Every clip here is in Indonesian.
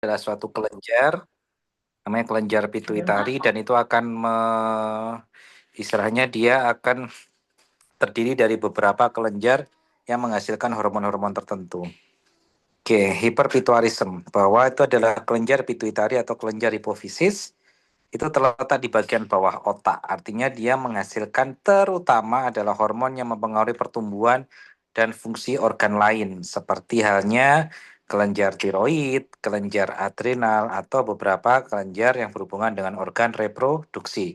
adalah suatu kelenjar, namanya kelenjar pituitari, dan itu akan istilahnya dia akan terdiri dari beberapa kelenjar yang menghasilkan hormon-hormon tertentu. Oke, hiperpituarisme, bahwa itu adalah kelenjar pituitari atau kelenjar hipofisis, itu terletak di bagian bawah otak. Artinya dia menghasilkan terutama adalah hormon yang mempengaruhi pertumbuhan dan fungsi organ lain, seperti halnya kelenjar tiroid, kelenjar adrenal, atau beberapa kelenjar yang berhubungan dengan organ reproduksi.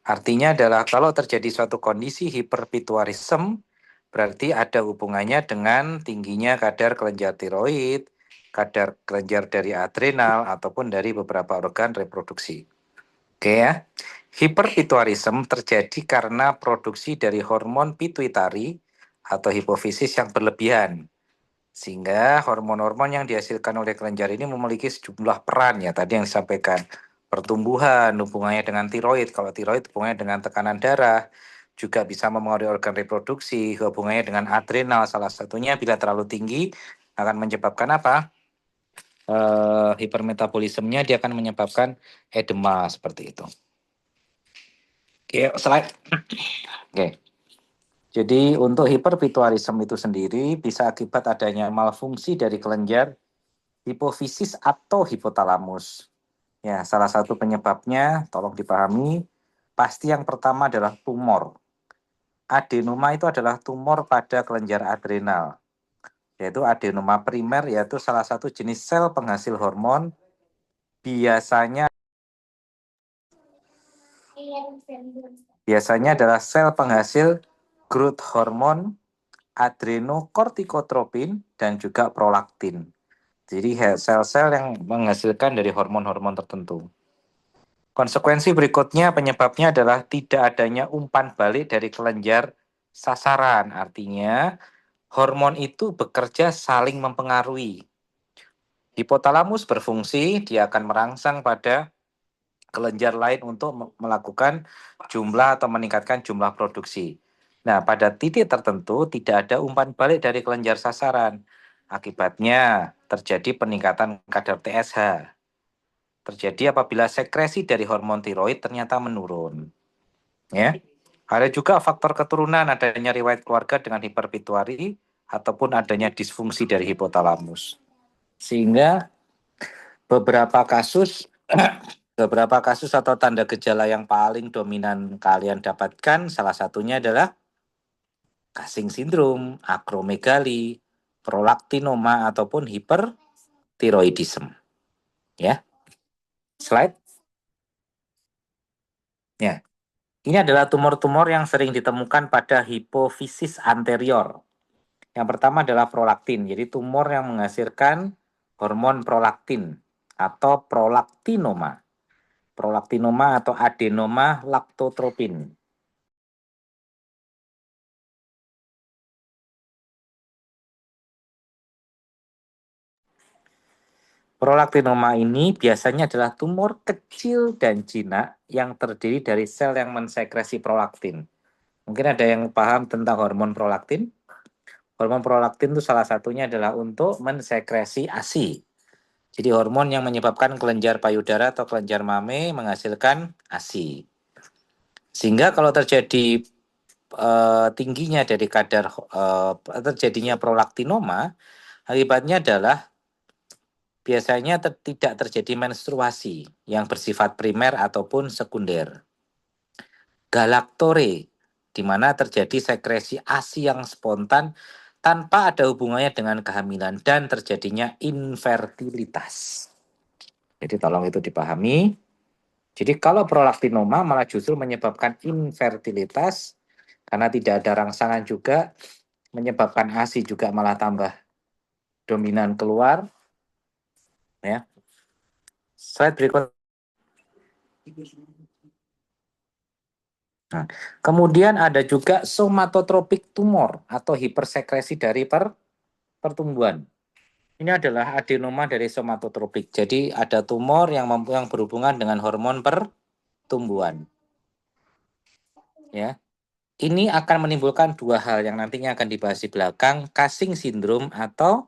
Artinya adalah kalau terjadi suatu kondisi hiperpituarisme, berarti ada hubungannya dengan tingginya kadar kelenjar tiroid, kadar kelenjar dari adrenal, ataupun dari beberapa organ reproduksi. Oke ya, hiperpituarisme terjadi karena produksi dari hormon pituitari atau hipofisis yang berlebihan. Sehingga hormon-hormon yang dihasilkan oleh kelenjar ini memiliki sejumlah peran ya, tadi yang disampaikan. Pertumbuhan, hubungannya dengan tiroid. Kalau tiroid hubungannya dengan tekanan darah, juga bisa mempengaruhi organ reproduksi, hubungannya dengan adrenal. Salah satunya bila terlalu tinggi akan menyebabkan apa? Hipermetabolismenya dia akan menyebabkan edema seperti itu. Oke, slide. Oke. Jadi untuk hiperpituarisme itu sendiri bisa akibat adanya malfungsi dari kelenjar hipofisis atau hipotalamus. Ya, salah satu penyebabnya tolong dipahami, pasti yang pertama adalah tumor. Adenoma itu adalah tumor pada kelenjar adrenal, yaitu adenoma primer, yaitu salah satu jenis sel penghasil hormon, biasanya adalah sel penghasil growth hormone, adrenokortikotropin, dan juga prolaktin. Jadi sel-sel yang menghasilkan dari hormon-hormon tertentu. Konsekuensi berikutnya penyebabnya adalah tidak adanya umpan balik dari kelenjar sasaran. Artinya hormon itu bekerja saling mempengaruhi. Hipotalamus berfungsi, dia akan merangsang pada kelenjar lain untuk melakukan jumlah atau meningkatkan jumlah produksi. Nah, pada titik tertentu tidak ada umpan balik dari kelenjar sasaran. Akibatnya terjadi peningkatan kadar TSH. Terjadi apabila sekresi dari hormon tiroid ternyata menurun. Ya. Ada juga faktor keturunan, adanya riwayat keluarga dengan hiperpituari ataupun adanya disfungsi dari hipotalamus. Sehingga beberapa kasus beberapa kasus atau tanda gejala yang paling dominan kalian dapatkan salah satunya adalah Cushing syndrome, akromegali, prolaktinoma ataupun hipertiroidisme. Ya. Slide. Ya. Ini adalah tumor-tumor yang sering ditemukan pada hipofisis anterior. Yang pertama adalah prolaktin, jadi tumor yang menghasilkan hormon prolaktin atau prolaktinoma. Prolaktinoma atau adenoma laktotropin. Prolaktinoma ini biasanya adalah tumor kecil dan jinak yang terdiri dari sel yang mensekresi prolaktin. Mungkin ada yang paham tentang hormon prolaktin? Hormon prolaktin itu salah satunya adalah untuk mensekresi ASI. Jadi hormon yang menyebabkan kelenjar payudara atau kelenjar mame menghasilkan ASI. Sehingga kalau terjadi tingginya dari kadar terjadinya prolaktinoma, akibatnya adalah biasanya tidak terjadi menstruasi yang bersifat primer ataupun sekunder. Galaktore, di mana terjadi sekresi ASI yang spontan tanpa ada hubungannya dengan kehamilan dan terjadinya infertilitas. Jadi tolong itu dipahami. Jadi kalau prolaktinoma malah justru menyebabkan infertilitas karena tidak ada rangsangan juga, menyebabkan ASI juga malah tambah dominan keluar. Ya. Slide berikut. Nah, kemudian ada juga somatotropik tumor atau hipersekresi dari pertumbuhan. Ini adalah adenoma dari somatotropik. Jadi ada tumor yang berhubungan dengan hormon pertumbuhan. Ya. Ini akan menimbulkan dua hal yang nantinya akan dibahas di belakang, Cushing syndrome atau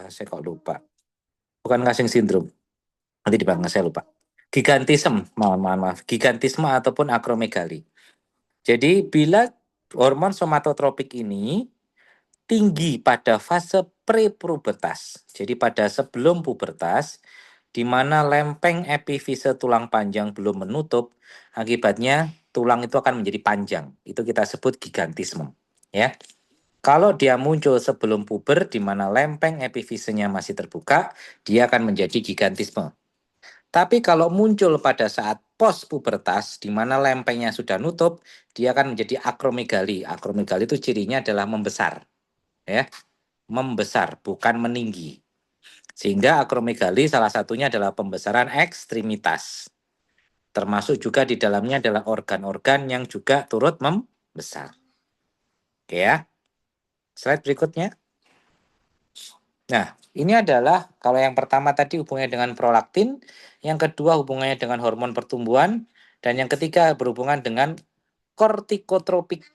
Saya kok lupa. Bukan Cushing syndrome. Nanti dibahas, saya lupa. Gigantisme, maaf. Gigantisme ataupun akromegali. Jadi bila hormon somatotropik ini tinggi pada fase prepubertas. Jadi pada sebelum pubertas, di mana lempeng epifise tulang panjang belum menutup, akibatnya tulang itu akan menjadi panjang. Itu kita sebut gigantisme. Ya. Kalau dia muncul sebelum puber, di mana lempeng epifisenya masih terbuka, dia akan menjadi gigantisme. Tapi kalau muncul pada saat post pubertas, di mana lempengnya sudah nutup, dia akan menjadi akromegali. Akromegali itu cirinya adalah membesar, ya, membesar, bukan meninggi. Sehingga akromegali salah satunya adalah pembesaran ekstremitas. Termasuk juga di dalamnya adalah organ-organ yang juga turut membesar. Oke ya. Slide berikutnya. Nah, ini adalah kalau yang pertama tadi hubungannya dengan prolaktin, yang kedua hubungannya dengan hormon pertumbuhan, dan yang ketiga berhubungan dengan kortikotropik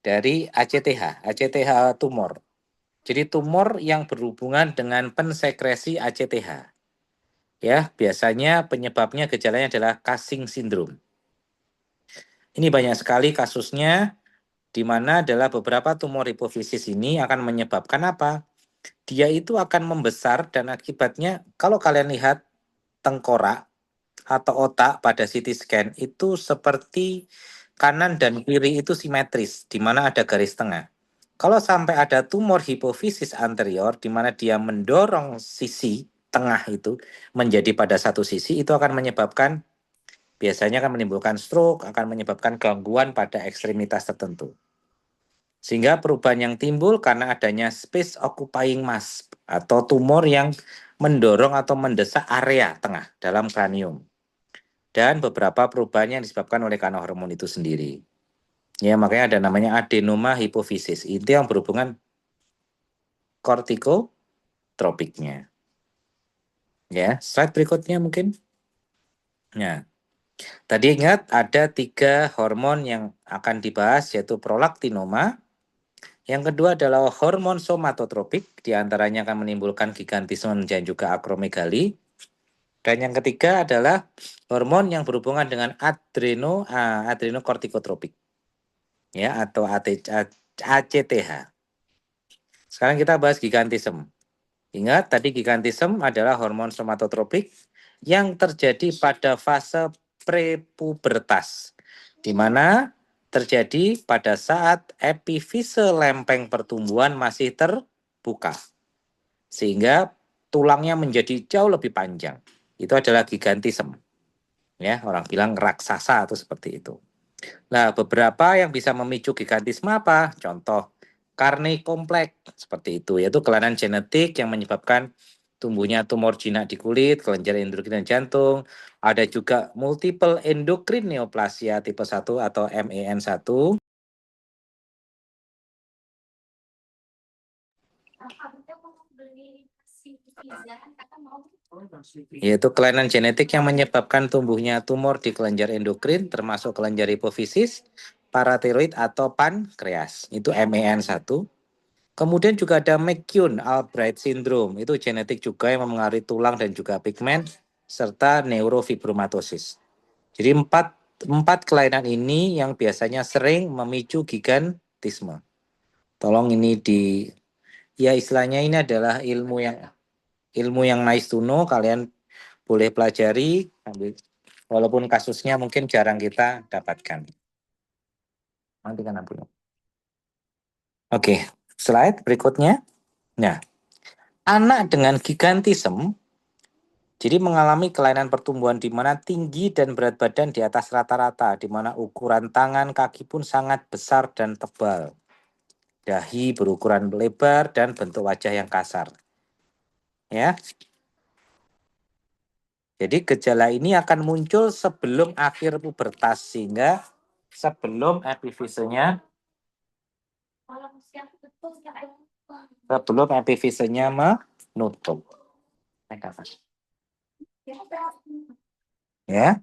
dari ACTH, ACTH tumor. Jadi tumor yang berhubungan dengan pensekresi ACTH. Ya, biasanya penyebabnya gejalanya adalah Cushing syndrome. Ini banyak sekali kasusnya di mana adalah beberapa tumor hipofisis ini akan menyebabkan apa? Dia itu akan membesar dan akibatnya kalau kalian lihat tengkorak atau otak pada CT scan itu seperti kanan dan kiri itu simetris, di mana ada garis tengah. Kalau sampai ada tumor hipofisis anterior, di mana dia mendorong sisi tengah itu menjadi pada satu sisi, itu akan menyebabkan, biasanya akan menimbulkan stroke, akan menyebabkan gangguan pada ekstremitas tertentu. Sehingga perubahan yang timbul karena adanya space occupying mass atau tumor yang mendorong atau mendesak area tengah dalam kranium. Dan beberapa perubahan yang disebabkan oleh karena hormon itu sendiri. Ya, makanya ada namanya adenoma hipofisis. Itu yang berhubungan kortikotropiknya. Ya, slide berikutnya mungkin. Nah, tadi ingat ada 3 hormon yang akan dibahas yaitu prolaktinoma. Yang kedua adalah hormon somatotropik, diantaranya akan menimbulkan gigantisme dan juga akromegali. Dan yang ketiga adalah hormon yang berhubungan dengan adrenokortikotropik, ya, atau ACTH. Sekarang kita bahas gigantisme. Ingat tadi gigantisme adalah hormon somatotropik yang terjadi pada fase prepubertas, di mana terjadi pada saat epifise lempeng pertumbuhan masih terbuka, sehingga tulangnya menjadi jauh lebih panjang. Itu adalah gigantisme. Ya, orang bilang raksasa atau seperti itu. Nah, beberapa yang bisa memicu gigantisme apa? Contoh, karne kompleks seperti itu, yaitu kelainan genetik yang menyebabkan tumbuhnya tumor jinak di kulit, kelenjar endokrin dan jantung. Ada juga multiple endocrine neoplasia tipe 1 atau MEN1. Yaitu kelainan genetik yang menyebabkan tumbuhnya tumor di kelenjar endokrin, termasuk kelenjar hipofisis, paratiroid atau pankreas. Itu MEN1. Kemudian juga ada McCune-Albright syndrome. Itu genetik juga yang memengaruhi tulang dan juga pigmen, serta neurofibromatosis. Jadi empat kelainan ini yang biasanya sering memicu gigantisme. Tolong ini ya istilahnya ini adalah ilmu yang nice to know, kalian boleh pelajari, walaupun kasusnya mungkin jarang kita dapatkan. Matikan lampunya. Oke, slide berikutnya. Nah, anak dengan gigantisme jadi mengalami kelainan pertumbuhan di mana tinggi dan berat badan di atas rata-rata, di mana ukuran tangan, kaki pun sangat besar dan tebal. Dahi berukuran lebar dan bentuk wajah yang kasar. Ya. Jadi gejala ini akan muncul sebelum akhir pubertas, sehingga sebelum epifisenya menutup. Ya.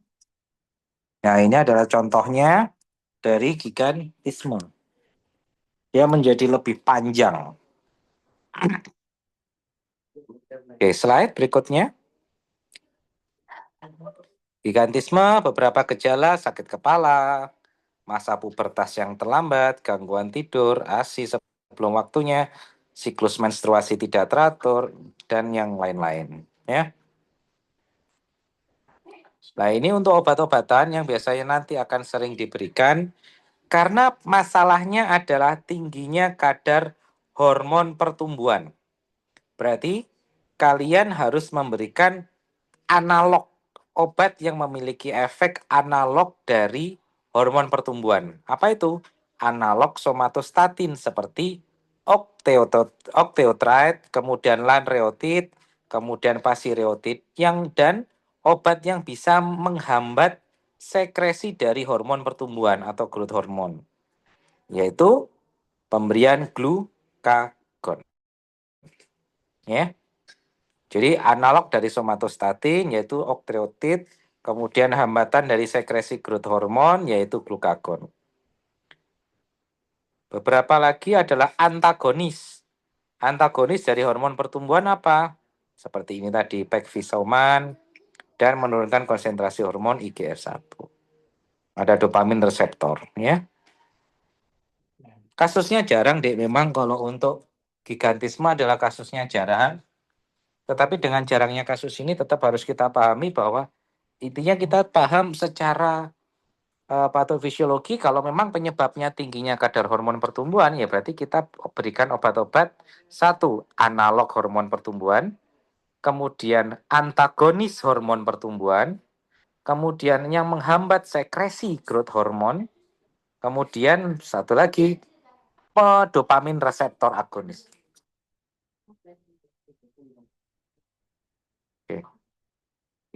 Nah, ini adalah contohnya dari gigantisme. Dia menjadi lebih panjang. Oke, slide berikutnya. Gigantisme, beberapa gejala sakit kepala, masa pubertas yang terlambat, gangguan tidur, ASI sebelum waktunya, siklus menstruasi tidak teratur, dan yang lain-lain. Ya. Nah, ini untuk obat-obatan yang biasanya nanti akan sering diberikan karena masalahnya adalah tingginya kadar hormon pertumbuhan. Berarti kalian harus memberikan analog obat yang memiliki efek analog dari hormon pertumbuhan. Apa itu? Analog somatostatin seperti octreotide, kemudian lanreotide, kemudian pasireotide dan obat yang bisa menghambat sekresi dari hormon pertumbuhan atau growth hormone, yaitu pemberian glukagon. Ya. Jadi analog dari somatostatin yaitu octreotide, kemudian hambatan dari sekresi growth hormone yaitu glukagon. Beberapa lagi adalah antagonis. Antagonis dari hormon pertumbuhan apa? Seperti ini tadi, pegvisouman dan menurunkan konsentrasi hormon IGF-1. Ada dopamin reseptor, ya. Kasusnya jarang, Dek. Memang kalau untuk gigantisme adalah kasusnya jarang. Tetapi dengan jarangnya kasus ini tetap harus kita pahami bahwa intinya kita paham secara patofisiologi kalau memang penyebabnya tingginya kadar hormon pertumbuhan, ya berarti kita berikan obat-obat satu analog hormon pertumbuhan, kemudian antagonis hormon pertumbuhan, kemudian yang menghambat sekresi growth hormone, kemudian satu lagi dopamin reseptor agonis. Oke.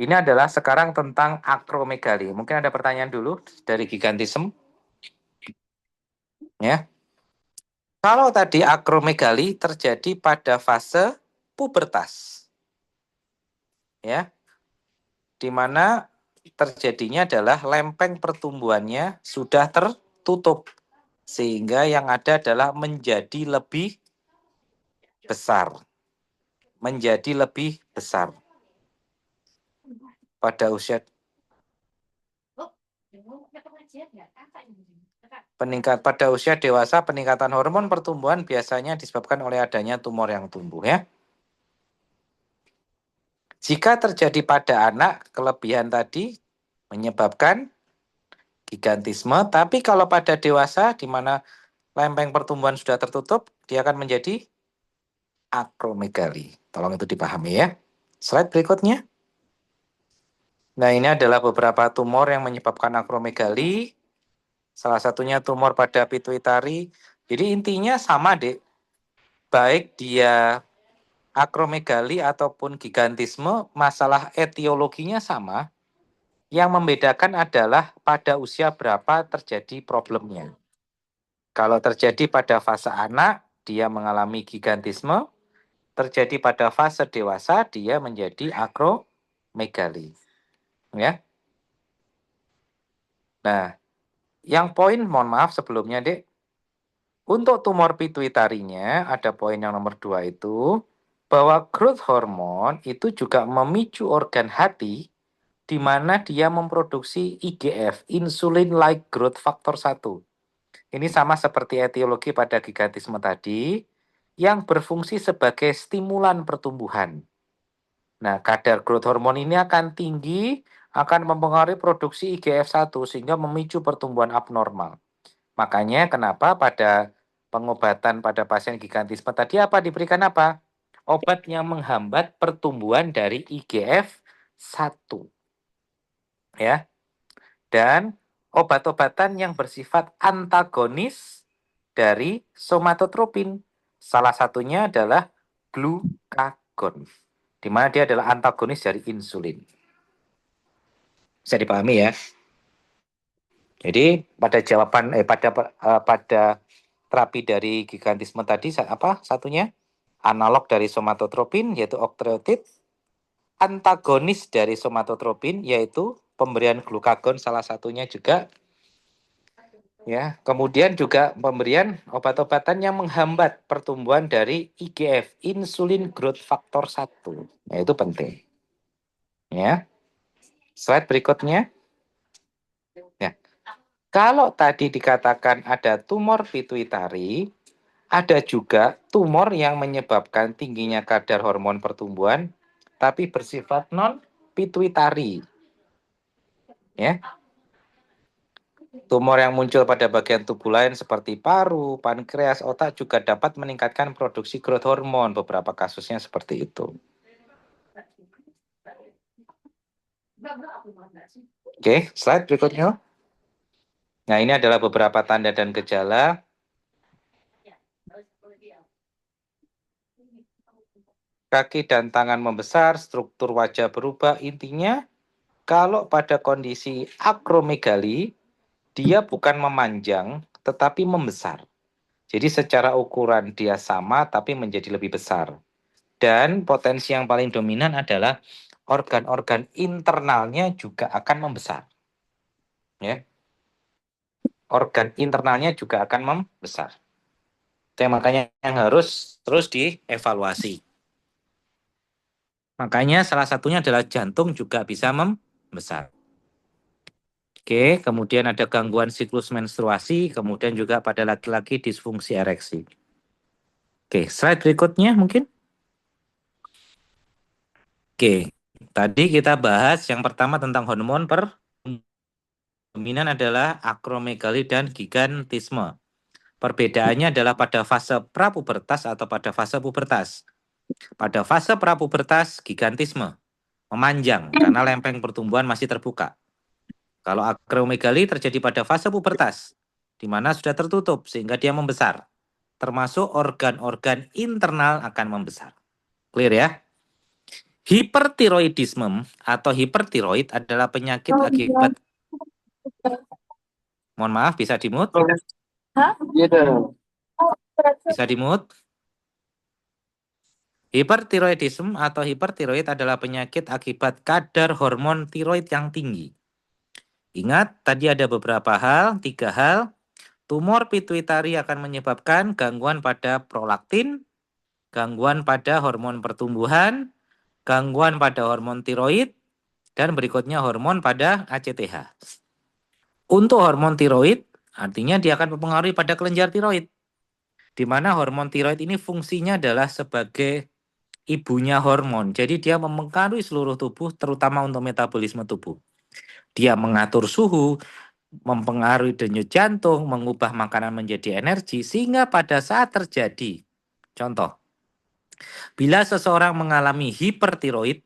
Ini adalah sekarang tentang akromegali. Mungkin ada pertanyaan dulu dari gigantisme. Ya. Kalau tadi akromegali terjadi pada fase pubertas. Ya. Di mana terjadinya adalah lempeng pertumbuhannya sudah tertutup sehingga yang ada adalah menjadi lebih besar. Menjadi lebih besar. Pada usia pada usia dewasa, peningkatan hormon pertumbuhan biasanya disebabkan oleh adanya tumor yang tumbuh, ya. Jika terjadi pada anak, kelebihan tadi menyebabkan gigantisme, tapi kalau pada dewasa di mana lempeng pertumbuhan sudah tertutup, dia akan menjadi akromegali. Tolong itu dipahami, ya. Slide berikutnya. Nah, ini adalah beberapa tumor yang menyebabkan akromegali. Salah satunya tumor pada pituitari. Jadi intinya sama, Dek. Baik dia akromegali ataupun gigantisme, masalah etiologinya sama. Yang membedakan adalah pada usia berapa terjadi problemnya. Kalau terjadi pada fase anak, dia mengalami gigantisme. Terjadi pada fase dewasa, dia menjadi akromegali. Ya. Nah, yang poin, mohon maaf sebelumnya, Dek. Untuk tumor pituitarinya, ada poin yang nomor 2 itu, bahwa growth hormone itu juga memicu organ hati, di mana dia memproduksi IGF, insulin like growth factor 1. Ini sama seperti etiologi pada gigantisme tadi, yang berfungsi sebagai stimulan pertumbuhan. Nah, kadar growth hormone ini akan tinggi, akan mempengaruhi produksi IGF-1 sehingga memicu pertumbuhan abnormal. Makanya kenapa pada pengobatan pada pasien gigantisme tadi apa diberikan apa? Obat yang menghambat pertumbuhan dari IGF-1. Ya. Dan obat-obatan yang bersifat antagonis dari somatotropin. Salah satunya adalah glukagon, di mana dia adalah antagonis dari insulin. Bisa dipahami, ya. Jadi pada jawaban pada terapi dari gigantisme tadi apa satunya? Analog dari somatotropin yaitu octreotide, antagonis dari somatotropin yaitu pemberian glukagon salah satunya juga, Ya, kemudian juga pemberian obat-obatan yang menghambat pertumbuhan dari IGF, insulin growth factor 1. Nah, itu penting. Ya. Slide berikutnya. Ya. Kalau tadi dikatakan ada tumor pituitari, ada juga tumor yang menyebabkan tingginya kadar hormon pertumbuhan tapi bersifat non pituitari. Ya. Tumor yang muncul pada bagian tubuh lain seperti paru, pankreas, otak juga dapat meningkatkan produksi growth hormon. Beberapa kasusnya seperti itu. Oke, slide berikutnya. Nah, ini adalah beberapa tanda dan gejala. Kaki dan tangan membesar, struktur wajah berubah. Intinya, kalau pada kondisi akromegali, dia bukan memanjang, tetapi membesar. Jadi secara ukuran dia sama, tapi menjadi lebih besar. Dan potensi yang paling dominan adalah organ-organ internalnya juga akan membesar. Ya. Organ internalnya juga akan membesar. Itu makanya yang harus terus dievaluasi. Makanya salah satunya adalah jantung juga bisa membesar. Oke, kemudian ada gangguan siklus menstruasi, kemudian juga pada laki-laki disfungsi ereksi. Oke, slide berikutnya mungkin. Oke, tadi kita bahas yang pertama tentang hormon dominan adalah akromegali dan gigantisme. Perbedaannya adalah pada fase prapubertas atau pada fase pubertas. Pada fase prapubertas, gigantisme memanjang karena lempeng pertumbuhan masih terbuka. Kalau akromegali terjadi pada fase pubertas, di mana sudah tertutup sehingga dia membesar. Termasuk organ-organ internal akan membesar. Clear ya? Hipertiroidisme atau hipertiroid adalah penyakit akibat. Mohon maaf, bisa dimute? Bisa dimute? Hipertiroidisme atau hipertiroid adalah penyakit akibat kadar hormon tiroid yang tinggi. Ingat, tadi ada beberapa hal, 3 hal. Tumor pituitari akan menyebabkan gangguan pada prolaktin, gangguan pada hormon pertumbuhan, gangguan pada hormon tiroid, dan berikutnya hormon pada ACTH. Untuk hormon tiroid, artinya dia akan mempengaruhi pada kelenjar tiroid, di mana hormon tiroid ini fungsinya adalah sebagai ibunya hormon. Jadi dia mempengaruhi seluruh tubuh, terutama untuk metabolisme tubuh. Dia mengatur suhu, mempengaruhi denyut jantung, mengubah makanan menjadi energi, sehingga pada saat terjadi, contoh, bila seseorang mengalami hipertiroid,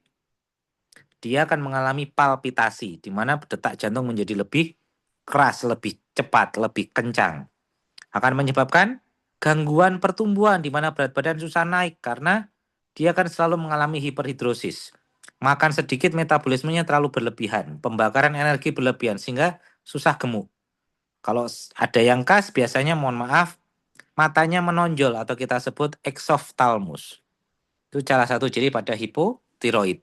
dia akan mengalami palpitasi, di mana detak jantung menjadi lebih keras, lebih cepat, lebih kencang. Akan menyebabkan gangguan pertumbuhan, di mana berat badan susah naik, karena dia akan selalu mengalami hiperhidrosis. Makan sedikit metabolismenya terlalu berlebihan, pembakaran energi berlebihan, sehingga susah gemuk. Kalau ada yang khas, biasanya mohon maaf, matanya menonjol atau kita sebut exophthalmos. Itu salah satu ciri pada hipotiroid.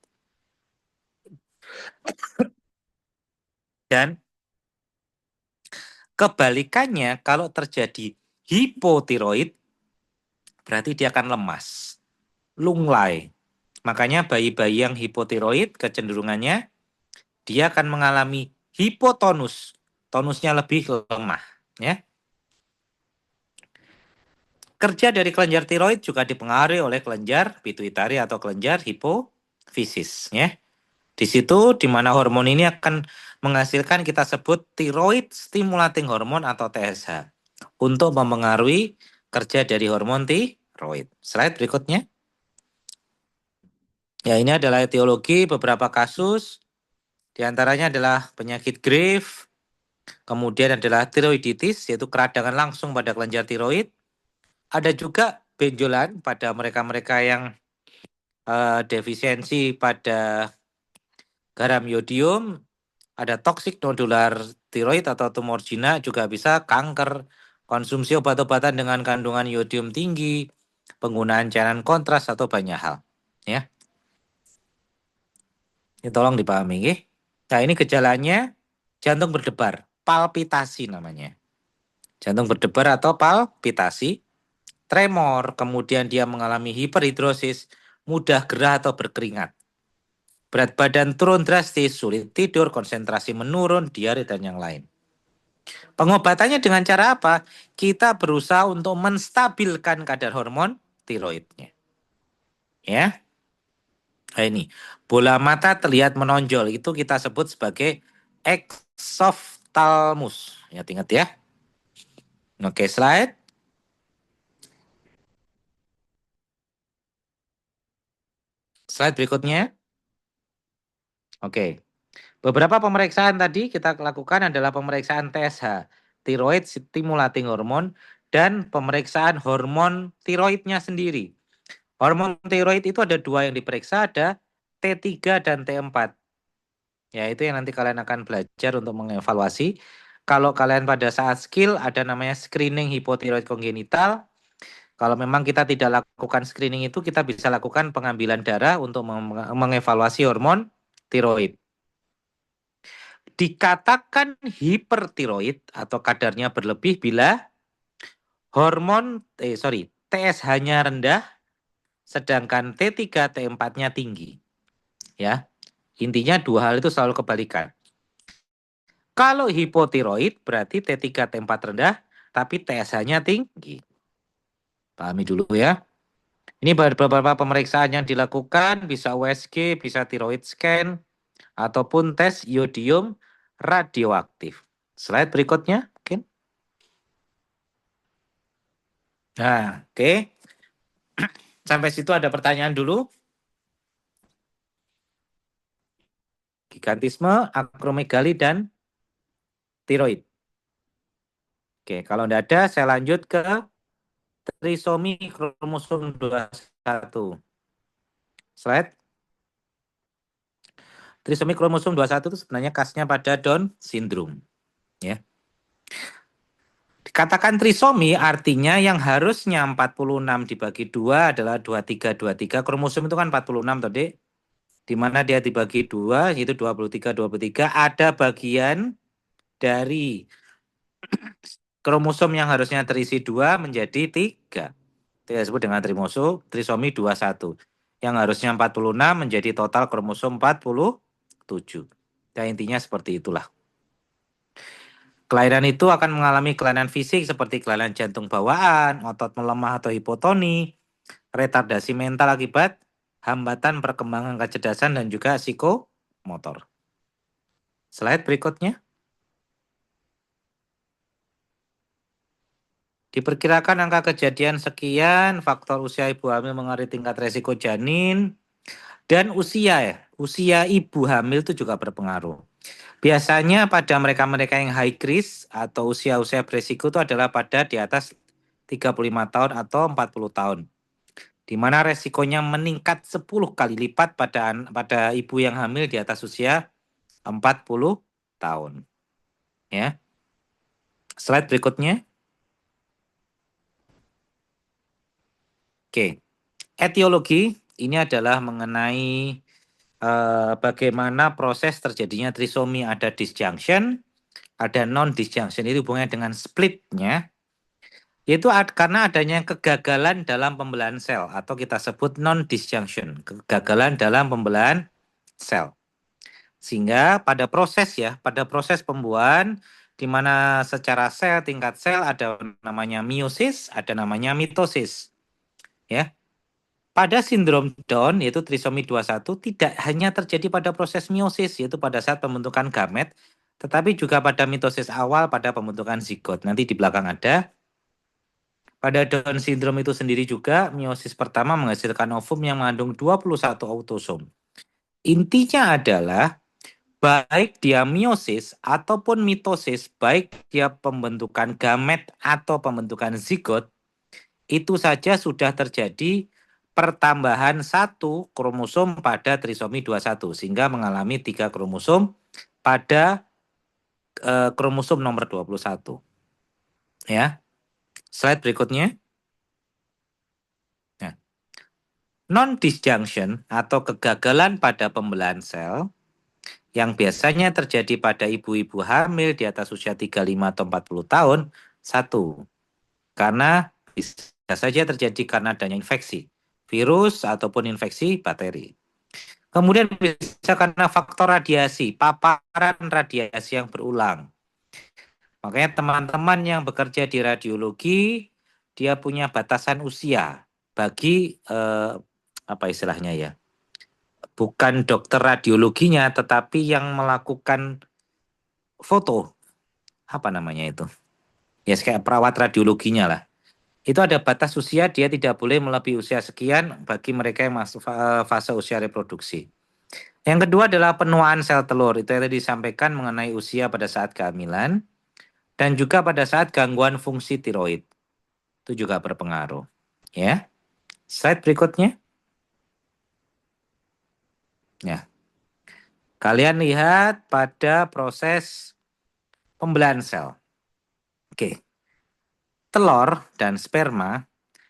Dan kebalikannya, kalau terjadi hipotiroid, berarti dia akan lemas, lunglai. Makanya bayi-bayi yang hipotiroid kecenderungannya dia akan mengalami hipotonus. Tonusnya lebih lemah, ya. Kerja dari kelenjar tiroid juga dipengaruhi oleh kelenjar pituitari atau kelenjar hipofisis, ya. Di situ di mana hormon ini akan menghasilkan kita sebut thyroid stimulating hormone atau TSH untuk mempengaruhi kerja dari hormon thyroid. Slide berikutnya. Ya, ini adalah etiologi beberapa kasus. Di antaranya adalah penyakit Graves, kemudian adalah tiroiditis, yaitu keradangan langsung pada kelenjar tiroid. Ada juga benjolan pada mereka-mereka yang defisiensi pada garam yodium. Ada toxic nodular tiroid atau tumor jinak, juga bisa kanker, konsumsi obat-obatan dengan kandungan yodium tinggi, penggunaan cairan kontras atau banyak hal. Ya, ini tolong dipahami. Nah, ini gejalanya jantung berdebar, palpitasi namanya. Jantung berdebar atau palpitasi, tremor, kemudian dia mengalami hiperhidrosis, mudah gerah atau berkeringat. Berat badan turun drastis, sulit tidur, konsentrasi menurun, diare, dan yang lain. Pengobatannya dengan cara apa? Kita berusaha untuk menstabilkan kadar hormon tiroidnya. Ya, nah, ini bola mata terlihat menonjol, itu kita sebut sebagai exophthalmus. Ya, ingat ya. Oke, slide. Slide berikutnya. Oke. Beberapa pemeriksaan tadi kita lakukan adalah pemeriksaan TSH, thyroid stimulating hormone, dan pemeriksaan hormon tiroidnya sendiri. Hormon tiroid itu ada dua yang diperiksa, ada T3 dan T4. Ya, itu yang nanti kalian akan belajar untuk mengevaluasi. Kalau kalian pada saat skill ada namanya screening hipotiroid kongenital. Kalau memang kita tidak lakukan screening itu, kita bisa lakukan pengambilan darah untuk mengevaluasi hormon tiroid. Dikatakan hipertiroid atau kadarnya berlebih bila TSH-nya rendah sedangkan T3 T4-nya tinggi. Ya. Intinya dua hal itu selalu kebalikan. Kalau hipotiroid berarti T3 T4 rendah tapi TSH-nya tinggi. Pahami dulu ya. Ini beberapa pemeriksaan yang dilakukan, bisa USG, bisa tiroid scan, ataupun tes iodium radioaktif. Slide berikutnya mungkin. Nah, oke. Sampai situ ada pertanyaan dulu. Gigantisme, akromegali, dan tiroid. Oke, kalau tidak ada, saya lanjut ke trisomi kromosom 21. Slide. Trisomi kromosom 21 itu sebenarnya khasnya pada Down syndrome. Ya. Dikatakan trisomi artinya yang harusnya 46 dibagi 2 adalah 23. Kromosom itu kan 46 tadi. Di mana dia dibagi 2 yaitu 23. Ada bagian dari kromosom yang harusnya terisi 2 menjadi 3. Itu disebut dengan trisomi 21. Yang harusnya 46 menjadi total kromosom 47. Ya, intinya seperti itulah. Kelainan itu akan mengalami kelainan fisik seperti kelainan jantung bawaan, otot melemah atau hipotoni, retardasi mental akibat hambatan perkembangan kecerdasan dan juga psikomotor. Slide berikutnya. Diperkirakan angka kejadian sekian, faktor usia ibu hamil mengaruhi tingkat resiko janin, dan usia ibu hamil itu juga berpengaruh. Biasanya pada mereka-mereka yang high risk atau usia-usia beresiko itu adalah pada di atas 35 tahun atau 40 tahun. Di mana resikonya meningkat 10 kali lipat pada ibu yang hamil di atas usia 40 tahun. Ya. Slide berikutnya. Oke. Etiologi ini adalah mengenai bagaimana proses terjadinya trisomi. Ada disjunction, ada non-disjunction. Itu hubungannya dengan splitnya. Yaitu karena adanya kegagalan dalam pembelahan sel atau kita sebut non-disjunction. Kegagalan dalam pembelahan sel. Sehingga pada proses pembuahan di mana secara sel, tingkat sel ada namanya meiosis, ada namanya mitosis. Ya. Pada sindrom Down yaitu trisomi 21 tidak hanya terjadi pada proses meiosis yaitu pada saat pembentukan gamet, tetapi juga pada mitosis awal pada pembentukan zigot. Nanti di belakang ada. Pada Down syndrome itu sendiri juga meiosis pertama menghasilkan ovum yang mengandung 21 autosom. Intinya adalah baik dia meiosis ataupun mitosis, baik dia pembentukan gamet atau pembentukan zigot, itu saja sudah terjadi pertambahan satu kromosom pada trisomi 21 sehingga mengalami 3 kromosom pada kromosom nomor 21. Ya. Slide berikutnya. Nah, non-disjunction atau kegagalan pada pembelahan sel yang biasanya terjadi pada ibu-ibu hamil di atas usia 35 atau 40 tahun Satu, karena bisa saja terjadi karena adanya infeksi, virus ataupun infeksi bakteri. Kemudian bisa karena faktor radiasi, paparan radiasi yang berulang. Makanya teman-teman yang bekerja di radiologi, dia punya batasan usia bagi apa istilahnya ya, bukan dokter radiologinya, tetapi yang melakukan foto, apa namanya itu? Ya kayak perawat radiologinya lah. Itu ada batas usia, dia tidak boleh melebihi usia sekian bagi mereka yang masuk fase usia reproduksi. Yang kedua adalah penuaan sel telur. Itu yang tadi disampaikan mengenai usia pada saat kehamilan dan juga pada saat gangguan fungsi tiroid. Itu juga berpengaruh. Ya. Slide berikutnya. Ya. Kalian lihat pada proses pembelahan sel. Oke. Telur dan sperma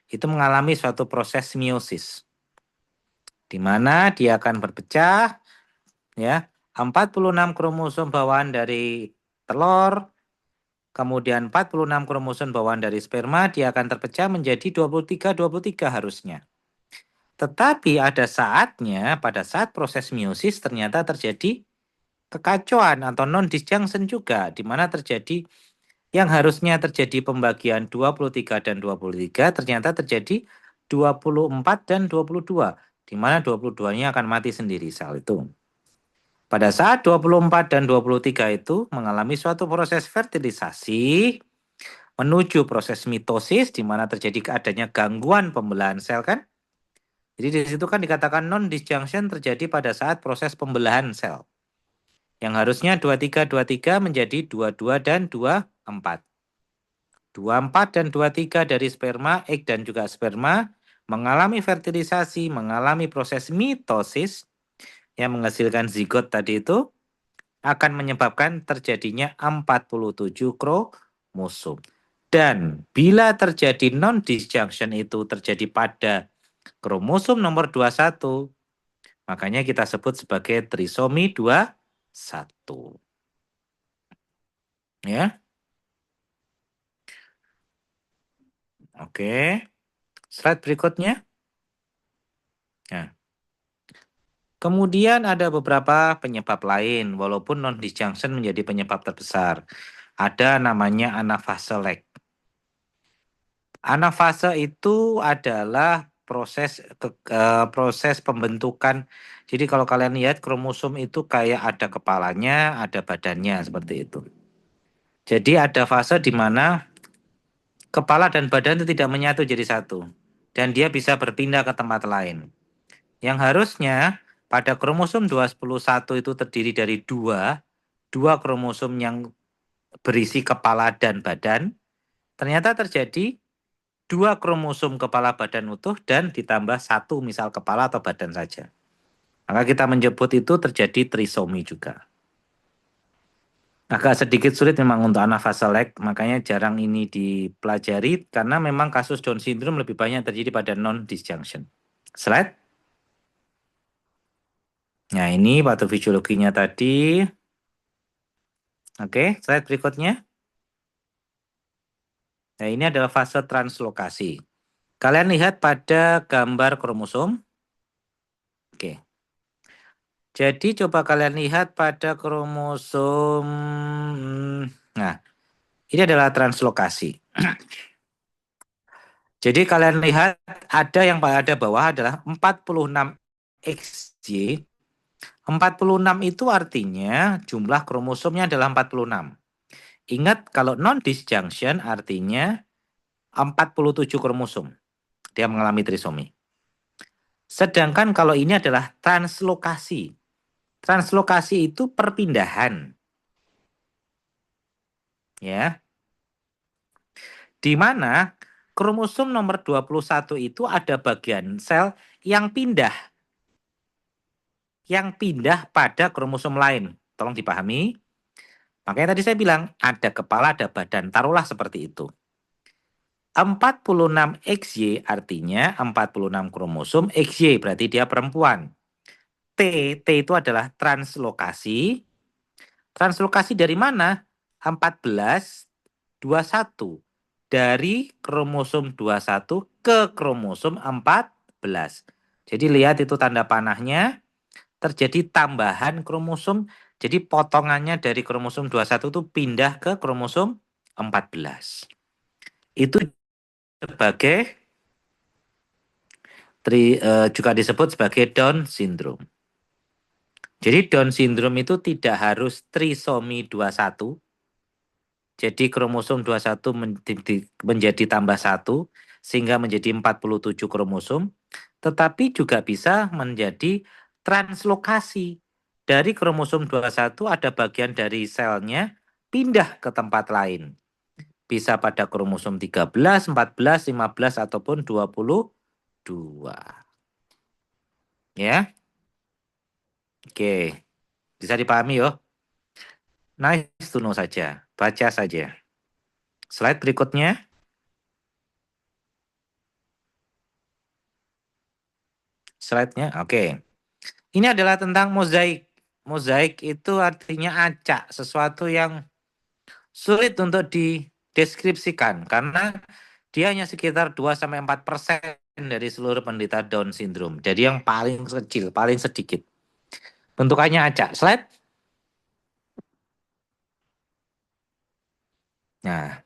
itu mengalami suatu proses meiosis, di mana dia akan berpecah, ya, 46 kromosom bawaan dari telur, kemudian 46 kromosom bawaan dari sperma, dia akan terpecah menjadi 23 harusnya. Tetapi ada saatnya, pada saat proses meiosis ternyata terjadi kekacauan atau non-disjunction juga, di mana terjadi yang harusnya terjadi pembagian 23 dan 23 ternyata terjadi 24 dan 22, di mana 22-nya akan mati sendiri sel itu. Pada saat 24 dan 23 itu mengalami suatu proses fertilisasi menuju proses mitosis, di mana terjadi adanya gangguan pembelahan sel kan. Jadi di situ kan dikatakan non-disjunction terjadi pada saat proses pembelahan sel. Yang harusnya 23 menjadi 22 dan 24. 24 dan 23 dari sperma, egg dan juga sperma mengalami fertilisasi, mengalami proses mitosis yang menghasilkan zigot tadi itu akan menyebabkan terjadinya 47 kromosom. Dan bila terjadi non-disjunction itu terjadi pada kromosom nomor 21, makanya kita sebut sebagai trisomi 21. Ya. Oke. Slide berikutnya. Nah. Kemudian ada beberapa penyebab lain, walaupun non-disjunction menjadi penyebab terbesar. Ada namanya anafase lag. Anafase itu adalah proses pembentukan. Jadi kalau kalian lihat kromosom itu kayak ada kepalanya, ada badannya seperti itu. Jadi ada fase di mana kepala dan badan itu tidak menyatu jadi satu. Dan dia bisa berpindah ke tempat lain. Yang harusnya pada kromosom 21 itu terdiri dari dua kromosom yang berisi kepala dan badan. Ternyata terjadi dua kromosom kepala badan utuh dan ditambah satu misal kepala atau badan saja. Maka kita menyebut itu terjadi trisomi juga. Agak sedikit sulit memang untuk anafase lag, makanya jarang ini dipelajari karena memang kasus Down syndrome lebih banyak terjadi pada non-disjunction. Slide. Nah ini patofisiologinya tadi. Oke, slide berikutnya. Nah ini adalah fase translokasi. Kalian lihat pada gambar kromosom. Oke. Jadi coba kalian lihat pada kromosom. Nah, ini adalah translokasi. Jadi kalian lihat ada yang pada bawah adalah 46 XY. 46 itu artinya jumlah kromosomnya adalah 46. Ingat kalau non-disjunction artinya 47 kromosom. Dia mengalami trisomi. Sedangkan kalau ini adalah translokasi. Translokasi itu perpindahan. Ya. Di mana kromosom nomor 21 itu ada bagian sel yang pindah. Yang pindah pada kromosom lain. Tolong dipahami. Makanya tadi saya bilang ada kepala, ada badan. Taruhlah seperti itu. 46 XY artinya 46 kromosom, XY berarti dia perempuan. T itu adalah translokasi. Translokasi dari mana? 14 21 dari kromosom 21 ke kromosom 14. Jadi lihat itu tanda panahnya, terjadi tambahan kromosom. Jadi potongannya dari kromosom 21 itu pindah ke kromosom 14. Itu sebagai juga disebut sebagai Down syndrome. Jadi Down syndrome itu tidak harus trisomi 21. Jadi kromosom 21 menjadi tambah 1 sehingga menjadi 47 kromosom, tetapi juga bisa menjadi translokasi. Dari kromosom 21 ada bagian dari selnya pindah ke tempat lain. Bisa pada kromosom 13, 14, 15 ataupun 22. Ya. Oke. Bisa dipahami yo. Nice to know saja. Baca saja. Slide berikutnya. Slide-nya. Oke. Ini adalah tentang mozaik. Mozaik itu artinya acak, sesuatu yang sulit untuk dideskripsikan karena dia hanya sekitar 2-4% dari seluruh penderita Down syndrome. Jadi yang paling kecil, paling sedikit. Bentukannya acak. Slide. Nah,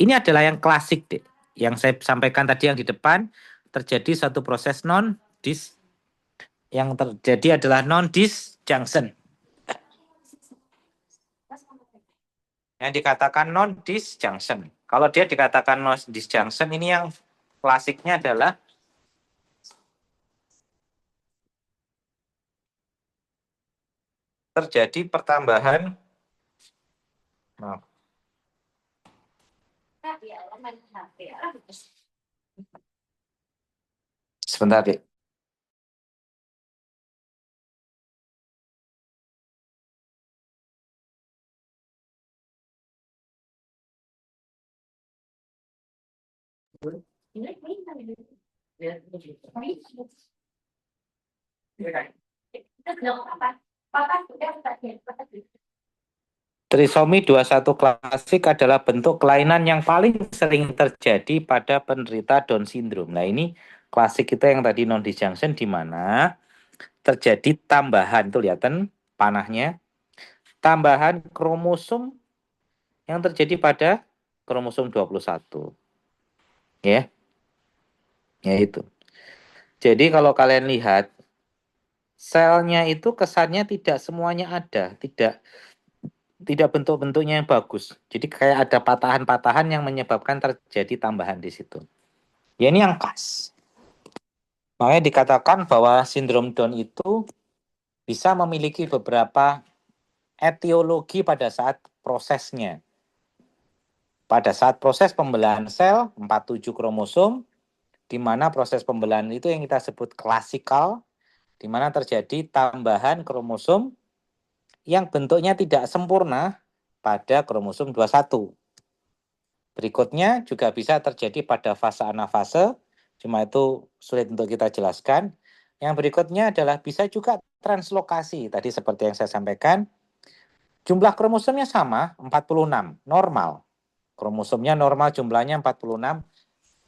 ini adalah yang klasik, Dek. Yang saya sampaikan tadi yang di depan, terjadi satu proses non-dis. Yang terjadi adalah non-disjunction. Yang dikatakan non-disjunction. Kalau dia dikatakan non-disjunction, ini yang klasiknya adalah terjadi pertambahan. Sebentar, Dek. Trisomi 21 klasik adalah bentuk kelainan yang paling sering terjadi pada penderita Down syndrome. Nah, ini klasik kita yang tadi non-disjunction di mana terjadi tambahan, tuh lihatan panahnya, tambahan kromosom yang terjadi pada kromosom 21. Ya. Ya itu. Jadi kalau kalian lihat selnya itu kesannya tidak semuanya ada, tidak bentuk-bentuknya yang bagus. Jadi kayak ada patahan-patahan yang menyebabkan terjadi tambahan di situ. Ya ini yang khas. Makanya dikatakan bahwa sindrom Down itu bisa memiliki beberapa etiologi pada saat prosesnya. Pada saat proses pembelahan sel, 47 kromosom, di mana proses pembelahan itu yang kita sebut klasikal, di mana terjadi tambahan kromosom yang bentuknya tidak sempurna pada kromosom 21. Berikutnya juga bisa terjadi pada fase anafase, cuma itu sulit untuk kita jelaskan. Yang berikutnya adalah bisa juga translokasi, tadi seperti yang saya sampaikan, jumlah kromosomnya sama, 46, normal. Kromosomnya normal jumlahnya 46,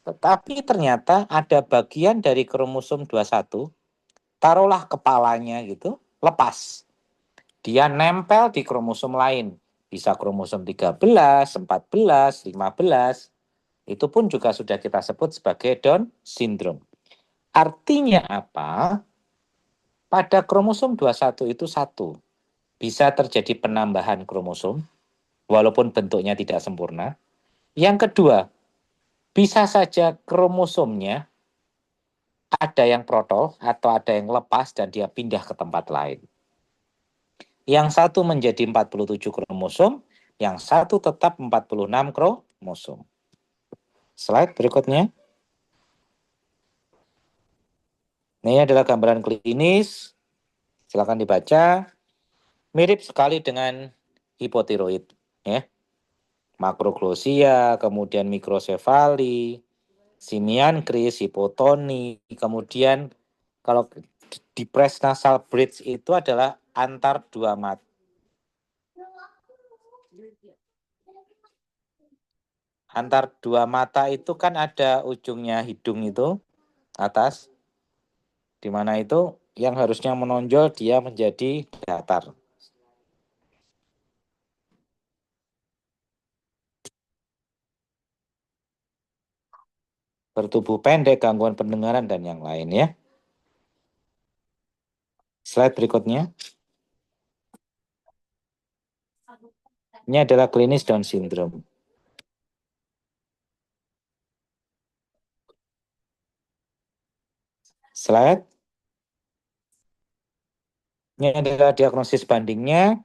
tetapi ternyata ada bagian dari kromosom 21, taruhlah kepalanya gitu, lepas. Dia nempel di kromosom lain. Bisa kromosom 13, 14, 15. Itu pun juga sudah kita sebut sebagai Down syndrome. Artinya apa? Pada kromosom 21 itu satu, bisa terjadi penambahan kromosom, walaupun bentuknya tidak sempurna. Yang kedua, bisa saja kromosomnya ada yang protol atau ada yang lepas dan dia pindah ke tempat lain. Yang satu menjadi 47 kromosom, yang satu tetap 46 kromosom. Slide berikutnya. Ini adalah gambaran klinis. Silakan dibaca. Mirip sekali dengan hipotiroid, ya. Makroglosia, kemudian mikrosefali, simian kris, hipotoni, kemudian kalau depressed nasal bridge itu adalah antar dua mata. Antar dua mata itu kan ada ujungnya hidung itu atas, di mana itu yang harusnya menonjol dia menjadi datar. Bertubuh pendek, gangguan pendengaran, dan yang lain ya. Slide berikutnya. Ini adalah klinis Down syndrome. Slide. Ini adalah diagnosis bandingnya.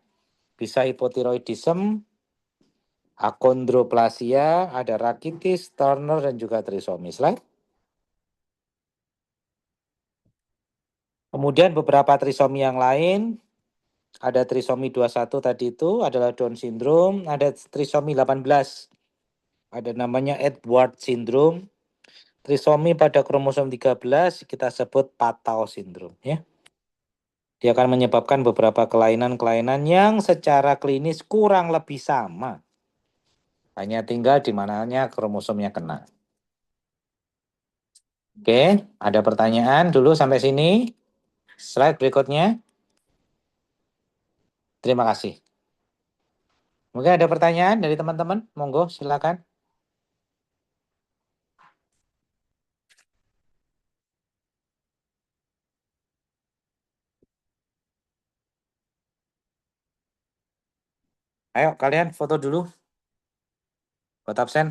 Bisa hipotiroidism, akondroplasia, ada rakitis, Turner, dan juga trisomi. Slide. Kemudian beberapa trisomi yang lain, ada trisomi 21 tadi itu adalah Down syndrome, ada trisomi 18, ada namanya Edward syndrome. Trisomi pada kromosom 13 kita sebut Patau syndrome ya. Dia akan menyebabkan beberapa kelainan-kelainan yang secara klinis kurang lebih sama. Hanya tinggal di mananya kromosomnya kena. Oke, ada pertanyaan dulu sampai sini. Slide berikutnya. Terima kasih. Mungkin ada pertanyaan dari teman-teman? Monggo, silakan. Ayo, kalian foto dulu. Buat absen.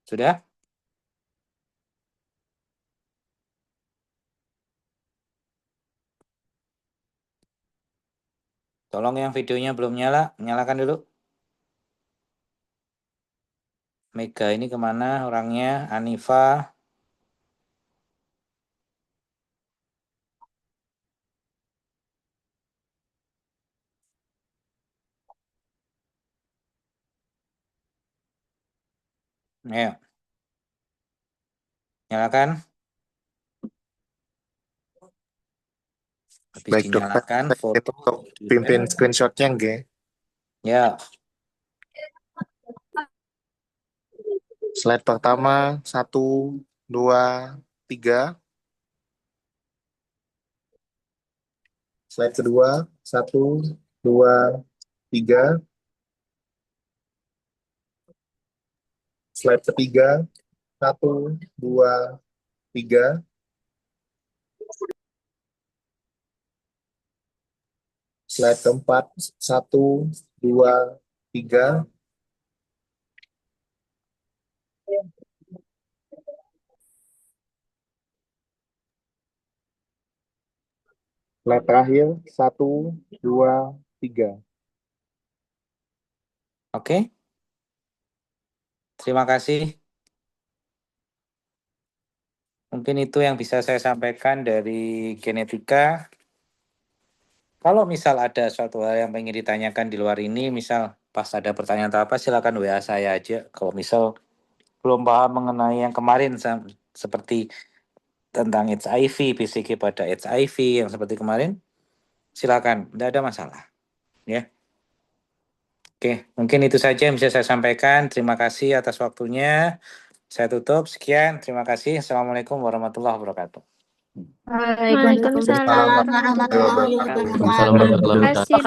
Sudah? Tolong yang videonya belum nyala, nyalakan dulu. Mega ini kemana orangnya? Anifa. Ayo. Nyalakan. Habis Baik dinyalakan, dokter, foto. untuk pimpin screenshotnya nggih. Ya. Slide pertama 1, 2, 3. Slide kedua 1, 2, 3. Slide ketiga 1, 2, 3. Slide keempat 1, 2, 3. Slide terakhir 1, 2, 3. Oke. Terima kasih. Mungkin itu yang bisa saya sampaikan dari genetika. Kalau misal ada suatu hal yang ingin ditanyakan di luar ini, misal pas ada pertanyaan atau apa, silakan WA saya aja. Kalau misal belum paham mengenai yang kemarin, seperti tentang HIV, PCK pada HIV yang seperti kemarin, silakan, tidak ada masalah. Ya. Oke, mungkin itu saja yang bisa saya sampaikan. Terima kasih atas waktunya. Saya tutup. Sekian. Terima kasih. Assalamualaikum warahmatullahi wabarakatuh. Waalaikumsalam warahmatullahi wabarakatuh. Waalaikumsalam warahmatullahi wabarakatuh.